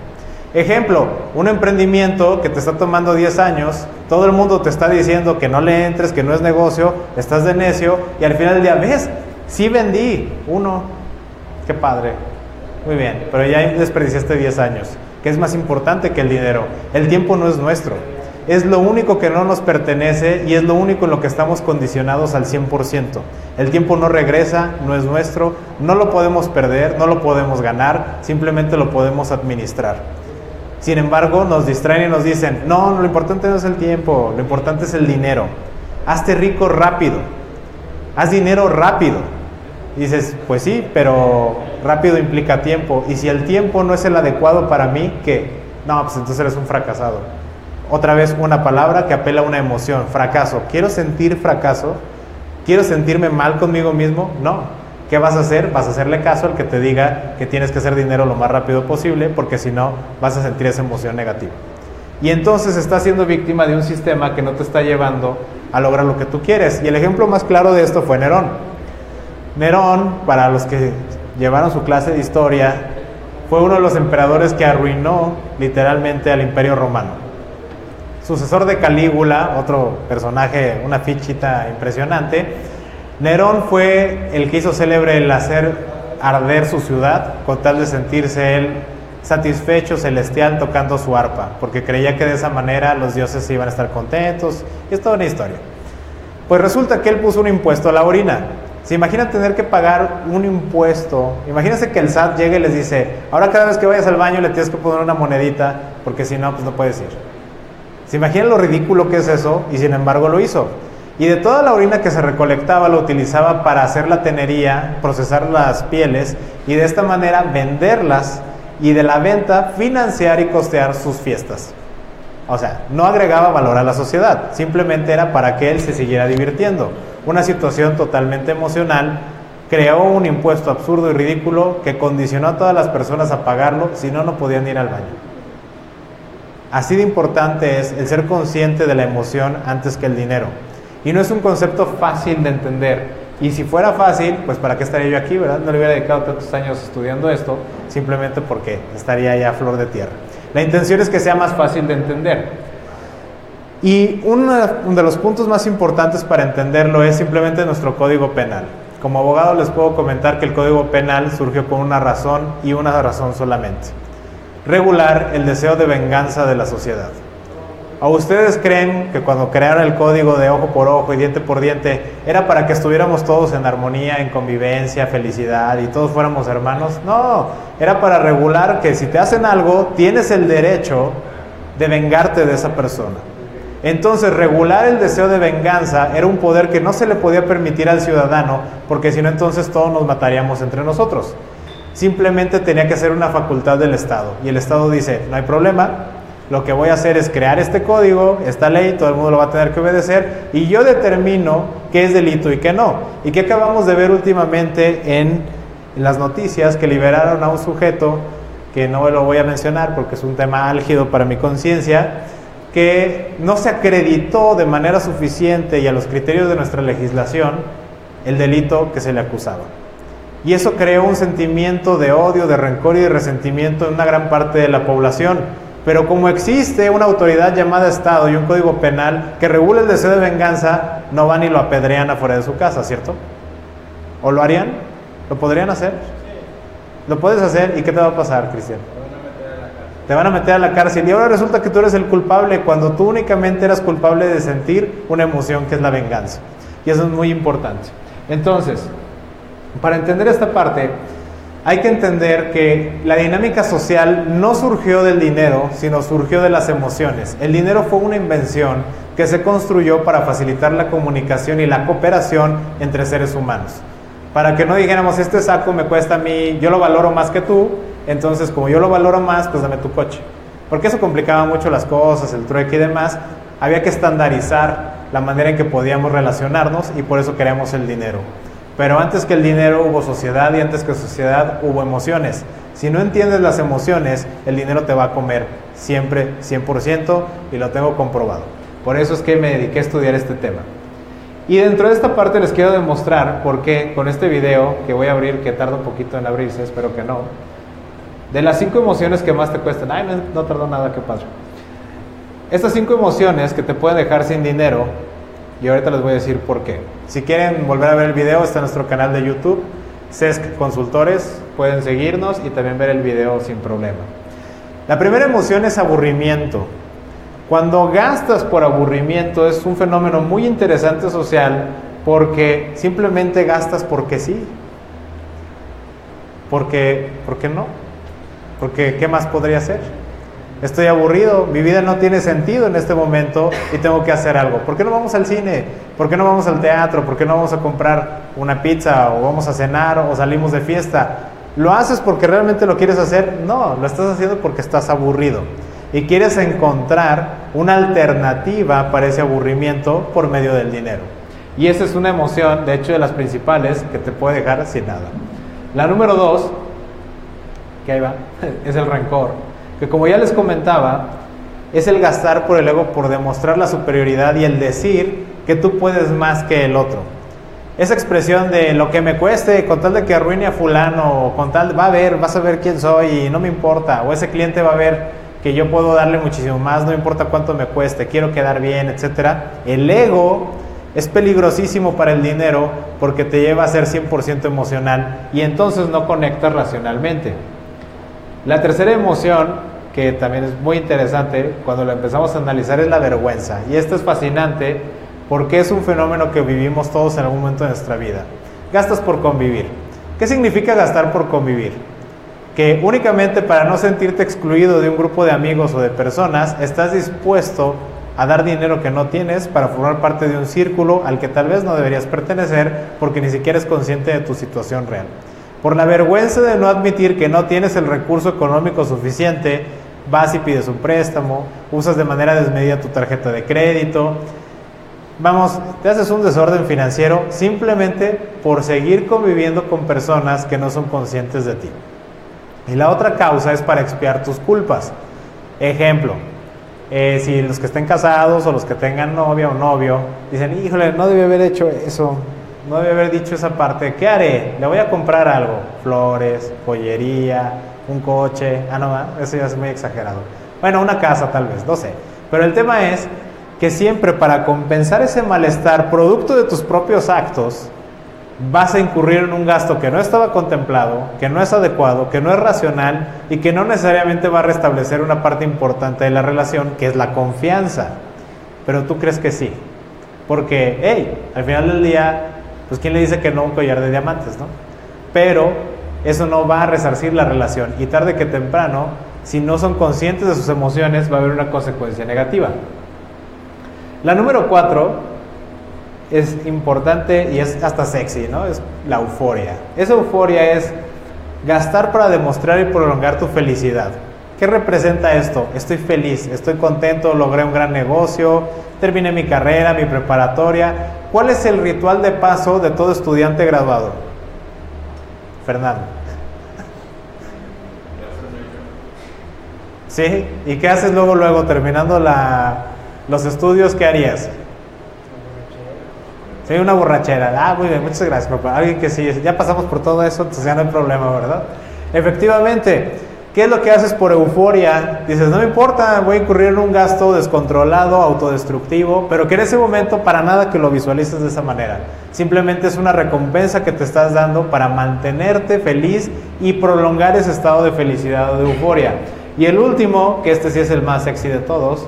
Ejemplo, un emprendimiento que te está tomando 10 años, todo el mundo te está diciendo que no le entres, que no es negocio, estás de necio y al final del día, ¿ves? Sí vendí uno, qué padre, muy bien, pero ya desperdiciaste 10 años, que es más importante que el dinero. El tiempo no es nuestro, es lo único que no nos pertenece y es lo único en lo que estamos condicionados al 100%. El tiempo no regresa, no es nuestro, no lo podemos perder, no lo podemos ganar, simplemente lo podemos administrar. Sin embargo, nos distraen y nos dicen, no, lo importante no es el tiempo, lo importante es el dinero. Hazte rico rápido, haz dinero rápido. Y dices, pues sí, pero rápido implica tiempo. Y si el tiempo no es el adecuado para mí, ¿qué? No, pues entonces eres un fracasado. Otra vez una palabra que apela a una emoción, fracaso. ¿Quiero sentir fracaso? ¿Quiero sentirme mal conmigo mismo? No. ¿Qué vas a hacer? Vas a hacerle caso al que te diga que tienes que hacer dinero lo más rápido posible, porque si no vas a sentir esa emoción negativa. Y entonces estás siendo víctima de un sistema que no te está llevando a lograr lo que tú quieres. Y el ejemplo más claro de esto fue Nerón. Nerón, para los que llevaron su clase de historia, fue uno de los emperadores que arruinó literalmente al Imperio Romano. Sucesor de Calígula, otro personaje, una fichita impresionante. Nerón fue el que hizo célebre el hacer arder su ciudad con tal de sentirse él satisfecho, celestial, tocando su arpa, porque creía que de esa manera los dioses iban a estar contentos, y es toda una historia. Pues resulta que él puso un impuesto a la orina. ¿Se imagina tener que pagar un impuesto? Imagínense que el SAT llega y les dice, ahora cada vez que vayas al baño le tienes que poner una monedita, porque si no, pues no puedes ir. ¿Se imaginan lo ridículo que es eso? Y sin embargo lo hizo. Y de toda la orina que se recolectaba, lo utilizaba para hacer la tenería, procesar las pieles y de esta manera venderlas y de la venta financiar y costear sus fiestas. O sea, no agregaba valor a la sociedad, simplemente era para que él se siguiera divirtiendo. Una situación totalmente emocional, creó un impuesto absurdo y ridículo que condicionó a todas las personas a pagarlo, si no, no podían ir al baño. Así de importante es el ser consciente de la emoción antes que el dinero. Y no es un concepto fácil de entender. Y si fuera fácil, pues ¿para qué estaría yo aquí, verdad? No le hubiera dedicado tantos años estudiando esto, simplemente porque estaría ya a flor de tierra. La intención es que sea más fácil de entender. Y uno de los puntos más importantes para entenderlo es simplemente nuestro Código Penal. Como abogado les puedo comentar que el Código Penal surgió con una razón y una razón solamente: regular el deseo de venganza de la sociedad. ¿O ustedes creen que cuando crearon el código de ojo por ojo y diente por diente era para que estuviéramos todos en armonía, en convivencia, felicidad y todos fuéramos hermanos? No, era para regular que si te hacen algo, tienes el derecho de vengarte de esa persona. Entonces, regular el deseo de venganza era un poder que no se le podía permitir al ciudadano, porque si no, entonces todos nos mataríamos entre nosotros. Simplemente tenía que ser una facultad del Estado. Y el Estado dice, no hay problema, lo que voy a hacer es crear este código, esta ley, todo el mundo lo va a tener que obedecer, y yo determino qué es delito y qué no. Y qué acabamos de ver últimamente en las noticias, que liberaron a un sujeto, que no lo voy a mencionar porque es un tema álgido para mi conciencia, que no se acreditó de manera suficiente y a los criterios de nuestra legislación el delito que se le acusaba. Y eso creó un sentimiento de odio, de rencor y de resentimiento en una gran parte de la población. Pero como existe una autoridad llamada Estado y un código penal que regula el deseo de venganza, no van y lo apedrean afuera de su casa, ¿cierto? ¿O lo harían? ¿Lo podrían hacer? Lo puedes hacer, ¿y qué te va a pasar, Cristian? Te van a meter a la cárcel y ahora resulta que tú eres el culpable cuando tú únicamente eras culpable de sentir una emoción que es la venganza. Y eso es muy importante. Entonces, para entender esta parte, hay que entender que la dinámica social no surgió del dinero, sino surgió de las emociones. El dinero fue una invención que se construyó para facilitar la comunicación y la cooperación entre seres humanos. Para que no dijéramos, este saco me cuesta a mí, yo lo valoro más que tú, entonces como yo lo valoro más, pues dame tu coche. Porque eso complicaba mucho las cosas, el trueque y demás. Había que estandarizar la manera en que podíamos relacionarnos y por eso queríamos el dinero. Pero antes que el dinero hubo sociedad y antes que sociedad hubo emociones. Si no entiendes las emociones, el dinero te va a comer siempre 100% y lo tengo comprobado. Por eso es que me dediqué a estudiar este tema. Y dentro de esta parte les quiero demostrar por qué con este video que voy a abrir, que tarda un poquito en abrirse, espero que no, de las 5 emociones que más te cuestan. Ay, no tardó nada, qué padre. Estas 5 emociones que te pueden dejar sin dinero, y ahorita les voy a decir por qué. Si quieren volver a ver el video, está en nuestro canal de YouTube, CESC Consultores, pueden seguirnos y también ver el video sin problema. La primera emoción es aburrimiento. Cuando gastas por aburrimiento es un fenómeno muy interesante social porque simplemente gastas porque sí. ¿Por qué no? Porque ¿qué más podría hacer? Estoy aburrido, mi vida no tiene sentido en este momento y tengo que hacer algo. ¿Por qué no vamos al cine? ¿Por qué no vamos al teatro? ¿Por qué no vamos a comprar una pizza o vamos a cenar o salimos de fiesta? ¿Lo haces porque realmente lo quieres hacer? No, lo estás haciendo porque estás aburrido y quieres encontrar una alternativa para ese aburrimiento por medio del dinero. Y esa es una emoción, de hecho de las principales, que te puede dejar sin nada. La número 2, que ahí va, es el rencor. Que como ya les comentaba, es el gastar por el ego, por demostrar la superioridad y el decir que tú puedes más que el otro. Esa expresión de lo que me cueste, con tal de que arruine a fulano, o con tal, vas a ver quién soy y no me importa, o ese cliente va a ver que yo puedo darle muchísimo más, no importa cuánto me cueste, quiero quedar bien, etc. El ego es peligrosísimo para el dinero porque te lleva a ser 100% emocional y entonces no conectas racionalmente. La tercera emoción, que también es muy interesante cuando lo empezamos a analizar, es la vergüenza. Y esto es fascinante porque es un fenómeno que vivimos todos en algún momento de nuestra vida. Gastas por convivir. ¿Qué significa gastar por convivir? Que únicamente para no sentirte excluido de un grupo de amigos o de personas, estás dispuesto a dar dinero que no tienes para formar parte de un círculo al que tal vez no deberías pertenecer porque ni siquiera eres consciente de tu situación real. Por la vergüenza de no admitir que no tienes el recurso económico suficiente, vas y pides un préstamo, usas de manera desmedida tu tarjeta de crédito, vamos, te haces un desorden financiero simplemente por seguir conviviendo con personas que no son conscientes de ti. Y la otra causa es para expiar tus culpas. Ejemplo, si los que estén casados o los que tengan novia o novio dicen, híjole, no debí haber hecho eso, no debí haber dicho esa parte, ¿qué haré? Le voy a comprar algo, flores, joyería, un coche, eso ya es muy exagerado. Bueno, una casa tal vez, no sé. Pero el tema es que siempre para compensar ese malestar producto de tus propios actos, vas a incurrir en un gasto que no estaba contemplado, que no es adecuado, que no es racional y que no necesariamente va a restablecer una parte importante de la relación, que es la confianza. Pero tú crees que sí. Porque, al final del día, pues ¿quién le dice que no un collar de diamantes, no? Pero eso no va a resarcir la relación y tarde que temprano, si no son conscientes de sus emociones, va a haber una consecuencia negativa. La número 4 es importante y es hasta sexy, ¿no? Es la euforia. Esa euforia es gastar para demostrar y prolongar tu felicidad. ¿Qué representa esto? Estoy feliz, estoy contento, logré un gran negocio, terminé mi carrera, mi preparatoria. ¿Cuál es el ritual de paso de todo estudiante graduado? Fernando. ¿Sí? ¿Y qué haces luego, terminando los estudios? ¿Qué harías? Sí, una borrachera. Ah, muy bien, muchas gracias, papá. Alguien que sí, ya pasamos por todo eso, entonces ya no hay problema, ¿verdad? Efectivamente, ¿qué es lo que haces por euforia? Dices, no me importa, voy a incurrir en un gasto descontrolado, autodestructivo, pero que en ese momento para nada que lo visualices de esa manera. Simplemente es una recompensa que te estás dando para mantenerte feliz y prolongar ese estado de felicidad o de euforia. Y el último, que este sí es el más sexy de todos,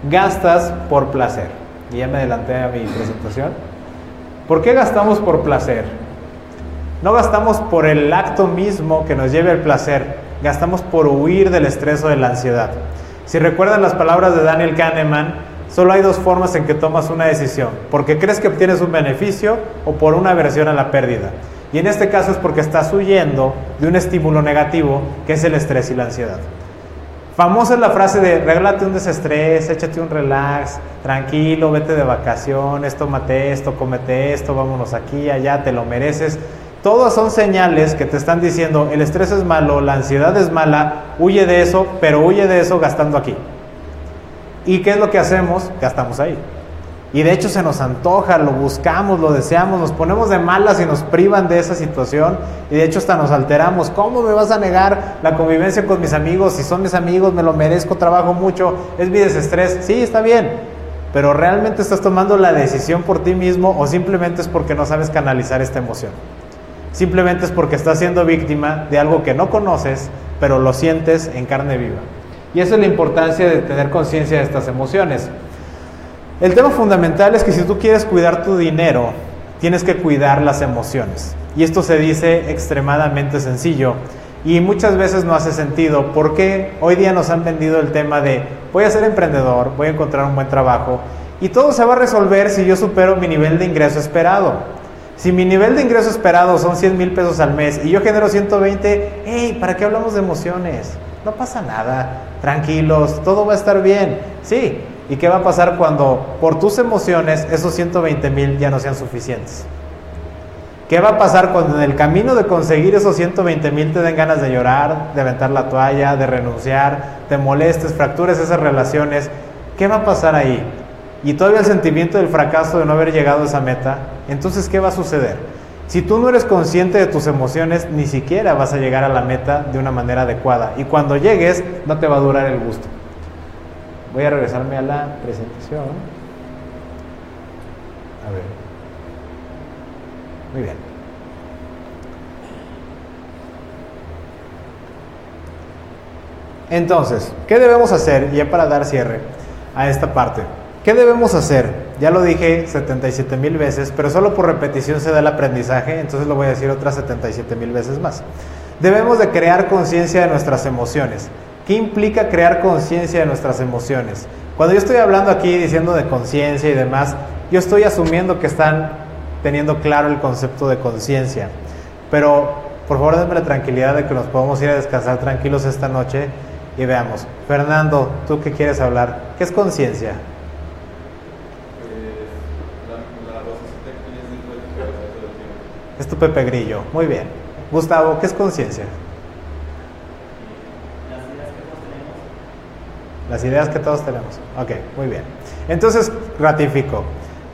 gastas por placer. Y ya me adelanté a mi presentación. ¿Por qué gastamos por placer? No gastamos por el acto mismo que nos lleve al placer, gastamos por huir del estrés o de la ansiedad. Si recuerdan las palabras de Daniel Kahneman, solo hay dos formas en que tomas una decisión: porque crees que obtienes un beneficio o por una aversión a la pérdida. Y en este caso es porque estás huyendo de un estímulo negativo que es el estrés y la ansiedad. Famosa es la frase de regálate un desestrés, échate un relax, tranquilo, vete de vacaciones, tómate esto, cómete esto, vámonos aquí, allá, te lo mereces. Todas son señales que te están diciendo el estrés es malo, la ansiedad es mala, huye de eso, pero huye de eso gastando aquí. ¿Y qué es lo que hacemos? Gastamos ahí. Y de hecho se nos antoja, lo buscamos, lo deseamos, nos ponemos de malas y nos privan de esa situación. Y de hecho hasta nos alteramos. ¿Cómo me vas a negar la convivencia con mis amigos? Si son mis amigos, me lo merezco, trabajo mucho, es mi desestrés. Sí, está bien. Pero ¿realmente estás tomando la decisión por ti mismo o simplemente es porque no sabes canalizar esta emoción? Simplemente es porque estás siendo víctima de algo que no conoces, pero lo sientes en carne viva. Y esa es la importancia de tener conciencia de estas emociones. El tema fundamental es que si tú quieres cuidar tu dinero, tienes que cuidar las emociones. Y esto se dice extremadamente sencillo y muchas veces no hace sentido porque hoy día nos han vendido el tema de voy a ser emprendedor, voy a encontrar un buen trabajo y todo se va a resolver si yo supero mi nivel de ingreso esperado. Si mi nivel de ingreso esperado son 100,000 pesos al mes y yo genero 120, hey, ¿para qué hablamos de emociones? No pasa nada, tranquilos, todo va a estar bien. Sí. ¿Y qué va a pasar cuando por tus emociones esos 120,000 ya no sean suficientes? ¿Qué va a pasar cuando en el camino de conseguir esos 120,000 te den ganas de llorar, de aventar la toalla, de renunciar, te molestes, fractures esas relaciones? ¿Qué va a pasar ahí? Y todavía el sentimiento del fracaso de no haber llegado a esa meta. Entonces, ¿qué va a suceder? Si tú no eres consciente de tus emociones, ni siquiera vas a llegar a la meta de una manera adecuada. Y cuando llegues, no te va a durar el gusto. Voy a regresarme a la presentación. A ver. Muy bien. Entonces, ¿qué debemos hacer? Ya para dar cierre a esta parte. ¿Qué debemos hacer? Ya lo dije 77,000 veces, pero solo por repetición se da el aprendizaje, entonces lo voy a decir otras 77,000 veces más. Debemos de crear conciencia de nuestras emociones. ¿Qué implica crear conciencia de nuestras emociones? Cuando yo estoy hablando aquí diciendo de conciencia y demás, yo estoy asumiendo que están teniendo claro el concepto de conciencia. Pero por favor denme la tranquilidad de que nos podamos ir a descansar tranquilos esta noche y veamos. Fernando, ¿tú qué quieres hablar? ¿Qué es conciencia? Es tu Pepe Grillo. Muy bien. Gustavo, ¿qué es conciencia? Las ideas que todos tenemos. Ok, muy bien. Entonces, ratifico.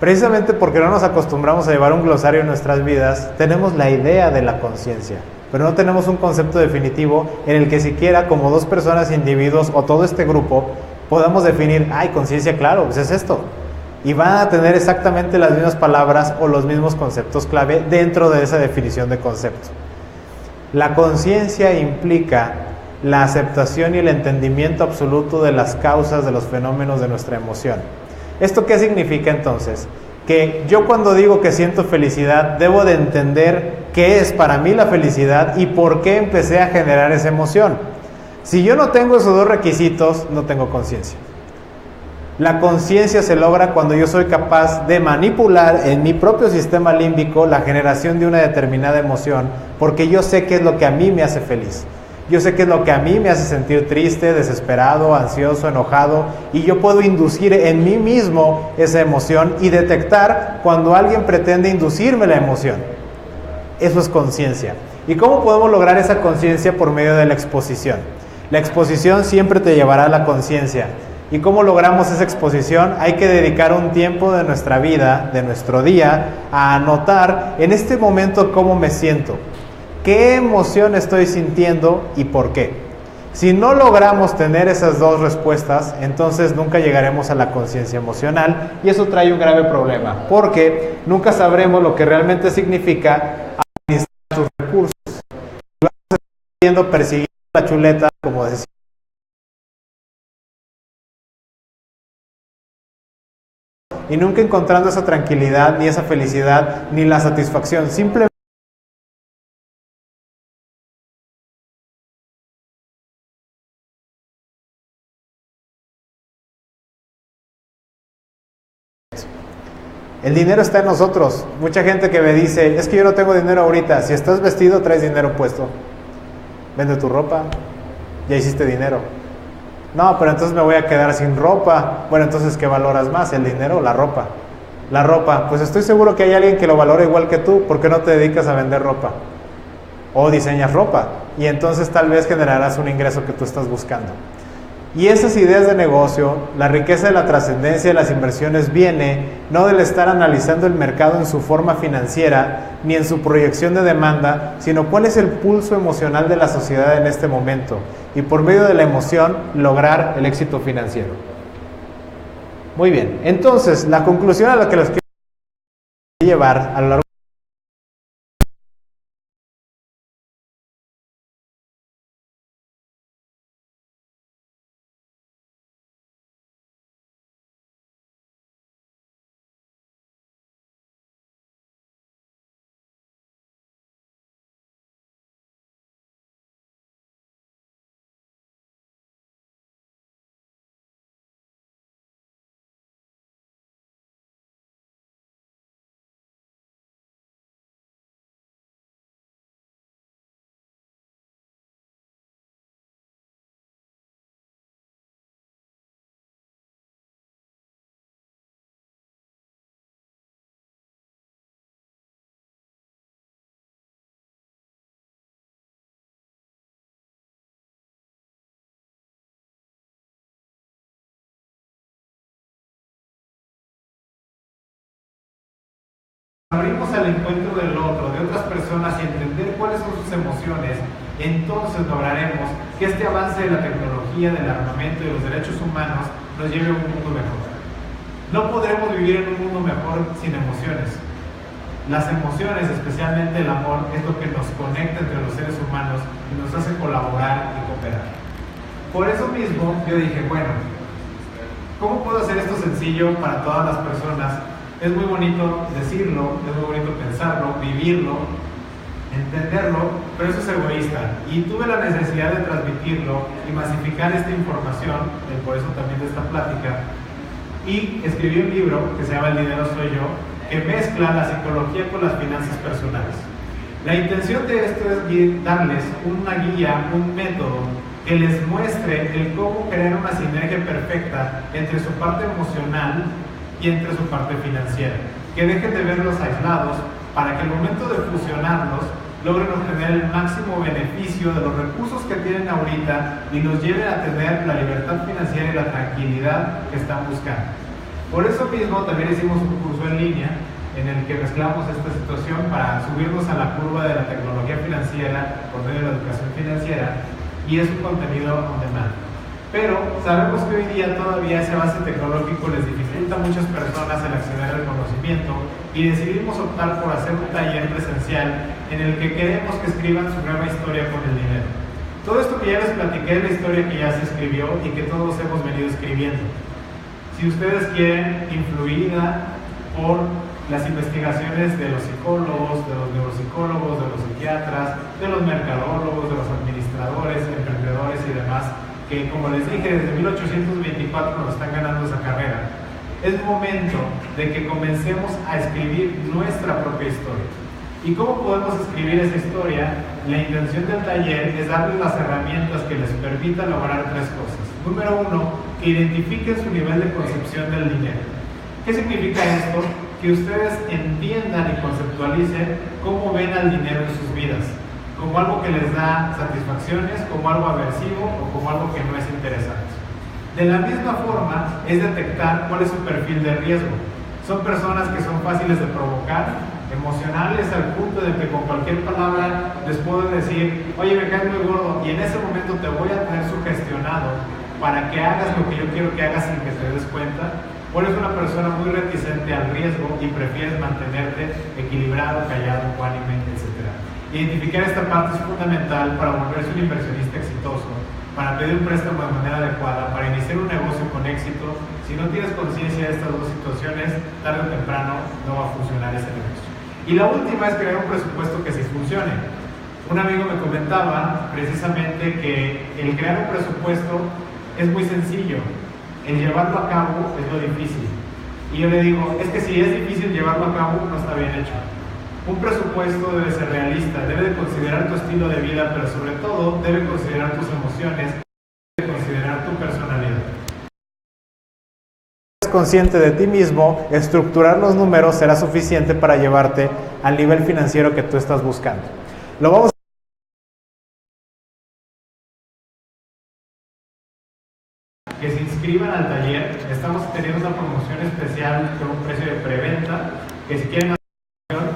Precisamente porque no nos acostumbramos a llevar un glosario en nuestras vidas, tenemos la idea de la conciencia, pero no tenemos un concepto definitivo en el que siquiera como dos personas, individuos o todo este grupo podamos definir, ay, conciencia, claro, pues es esto. Y van a tener exactamente las mismas palabras o los mismos conceptos clave dentro de esa definición de concepto. La conciencia implica la aceptación y el entendimiento absoluto de las causas de los fenómenos de nuestra emoción. ¿Esto qué significa entonces? Que yo cuando digo que siento felicidad, debo de entender qué es para mí la felicidad y por qué empecé a generar esa emoción. Si yo no tengo esos dos requisitos, no tengo conciencia. La conciencia se logra cuando yo soy capaz de manipular en mi propio sistema límbico la generación de una determinada emoción, porque yo sé qué es lo que a mí me hace feliz. Yo sé qué es lo que a mí me hace sentir triste, desesperado, ansioso, enojado, y yo puedo inducir en mí mismo esa emoción y detectar cuando alguien pretende inducirme la emoción. Eso es conciencia. ¿Y cómo podemos lograr esa conciencia? Por medio de la exposición. La exposición siempre te llevará a la conciencia. ¿Y cómo logramos esa exposición? Hay que dedicar un tiempo de nuestra vida, de nuestro día, a anotar en este momento cómo me siento, qué emoción estoy sintiendo y por qué. Si no logramos tener esas dos respuestas, entonces nunca llegaremos a la conciencia emocional y eso trae un grave problema, porque nunca sabremos lo que realmente significa administrar sus recursos. Vamos persiguiendo la chuleta, como decía, y nunca encontrando esa tranquilidad, ni esa felicidad, ni la satisfacción. Simplemente el dinero está en nosotros. Mucha gente que me dice, es que yo no tengo dinero ahorita. Si estás vestido, traes dinero puesto. Vende tu ropa, ya hiciste dinero. No, pero entonces me voy a quedar sin ropa. Bueno, entonces, ¿qué valoras más, el dinero o la ropa? La ropa, pues estoy seguro que hay alguien que lo valora igual que tú. ¿Por qué no te dedicas a vender ropa? O diseñas ropa, y entonces tal vez generarás un ingreso que tú estás buscando. Y esas ideas de negocio, la riqueza de la trascendencia de las inversiones viene no del estar analizando el mercado en su forma financiera ni en su proyección de demanda, sino cuál es el pulso emocional de la sociedad en este momento y por medio de la emoción lograr el éxito financiero. Muy bien, entonces la conclusión a la que los quiero llevar a lo largo abrimos al encuentro del otro, de otras personas y entender cuáles son sus emociones, entonces lograremos que este avance de la tecnología, del armamento y de los derechos humanos nos lleve a un mundo mejor. No podremos vivir en un mundo mejor sin emociones. Las emociones, especialmente el amor, es lo que nos conecta entre los seres humanos y nos hace colaborar y cooperar. Por eso mismo yo dije, bueno, ¿cómo puedo hacer esto sencillo para todas las personas? Es muy bonito decirlo, es muy bonito pensarlo, vivirlo, entenderlo, pero eso es egoísta. Y tuve la necesidad de transmitirlo y masificar esta información, y por eso también de esta plática. Y escribí un libro que se llama El dinero soy yo, que mezcla la psicología con las finanzas personales. La intención de esto es darles una guía, un método que les muestre el cómo crear una sinergia perfecta entre su parte emocional y entre su parte financiera, que dejen de verlos aislados para que al momento de fusionarlos logren obtener el máximo beneficio de los recursos que tienen ahorita y los lleven a tener la libertad financiera y la tranquilidad que están buscando. Por eso mismo también hicimos un curso en línea en el que mezclamos esta situación para subirnos a la curva de la tecnología financiera por medio de la educación financiera, y es un contenido on demand. Pero sabemos que hoy día todavía ese avance tecnológico les dificulta a muchas personas el acceder al conocimiento y decidimos optar por hacer un taller presencial en el que queremos que escriban su nueva historia con el dinero. Todo esto que ya les platiqué es la historia que ya se escribió y que todos hemos venido escribiendo. Si ustedes quieren, influida por las investigaciones de los psicólogos, de los neuropsicólogos, de los psiquiatras, de los mercadólogos, de los administradores, emprendedores y demás, que como les dije, desde 1824 nos están ganando esa carrera, es momento de que comencemos a escribir nuestra propia historia. ¿Y cómo podemos escribir esa historia? La intención del taller es darles las herramientas que les permitan lograr tres cosas. Número uno, que identifiquen su nivel de concepción del dinero. ¿Qué significa esto? Que ustedes entiendan y conceptualicen cómo ven al dinero en sus vidas. como algo que les da satisfacciones, como algo aversivo o como algo que no es interesante. De la misma forma es detectar cuál es su perfil de riesgo. Son personas que son fáciles de provocar, emocionales al punto de que con cualquier palabra les puedo decir, oye, me caes muy gordo, y en ese momento te voy a tener sugestionado para que hagas lo que yo quiero que hagas sin que te des cuenta. O eres una persona muy reticente al riesgo y prefieres mantenerte equilibrado, callado, ecuánime, etc. Identificar esta parte es fundamental para volverse un inversionista exitoso, para pedir un préstamo de manera adecuada, para iniciar un negocio con éxito. Si no tienes conciencia de estas dos situaciones, tarde o temprano no va a funcionar ese negocio. Y la última es crear un presupuesto que sí funcione. Un amigo me comentaba precisamente que el crear un presupuesto es muy sencillo, el llevarlo a cabo es lo difícil. Y yo le digo, es que si es difícil llevarlo a cabo, no está bien hecho. Un presupuesto debe ser realista, debe de considerar tu estilo de vida, pero sobre todo debe considerar tus emociones, debe considerar tu personalidad. Si eres consciente de ti mismo, estructurar los números será suficiente para llevarte al nivel financiero que tú estás buscando. Lo vamos que se inscriban al taller. Estamos teniendo una promoción especial con un precio de preventa, que si quieren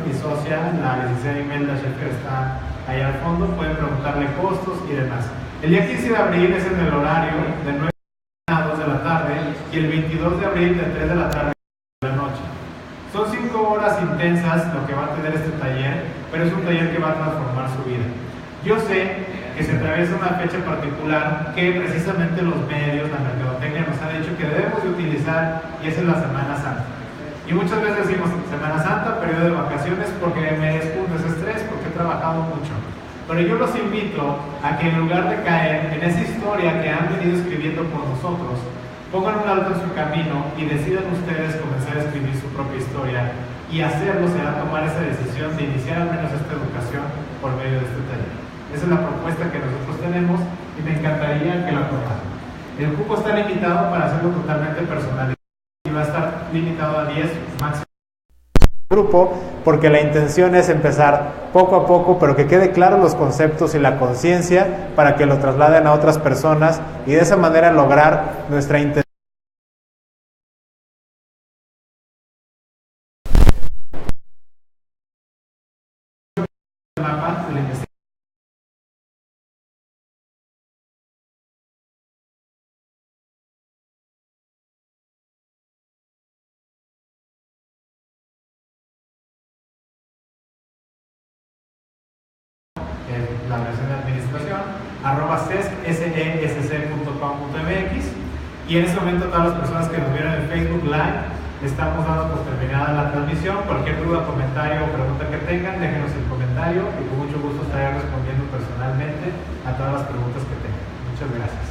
mi socia, la licenciada Imelda Schaeffer, está ahí al fondo, pueden preguntarle costos y demás. El día 15 de abril es en el horario de 9 a 2 de la tarde y el 22 de abril de 3 de la tarde a la noche. Son 5 horas intensas lo que va a tener este taller, pero es un taller que va a transformar su vida. Yo sé que se atraviesa una fecha particular que precisamente los medios, la mercadotecnia nos han dicho que debemos de utilizar, y es en la Semana Santa. Y muchas veces decimos Semana Santa, periodo de vacaciones, porque me despunto ese estrés, porque he trabajado mucho. Pero yo los invito a que en lugar de caer en esa historia que han venido escribiendo por nosotros, pongan un alto en su camino y decidan ustedes comenzar a escribir su propia historia, y hacerlo será tomar esa decisión de iniciar al menos esta educación por medio de este taller. Esa es la propuesta que nosotros tenemos y me encantaría que la tomaran. El cupo está limitado para hacerlo totalmente personalizado y va a estar limitado a 10 máximo. grupo, porque la intención es empezar poco a poco, pero que quede claro los conceptos y la conciencia para que lo trasladen a otras personas y de esa manera lograr nuestra intención. La versión de administración, @sesc.com.mx, y en ese momento todas las personas que nos vieron en Facebook Live estamos dando por terminada la transmisión. Cualquier duda, comentario o pregunta que tengan, déjenos el comentario y con mucho gusto estaré respondiendo personalmente a todas las preguntas que tengan. Muchas gracias.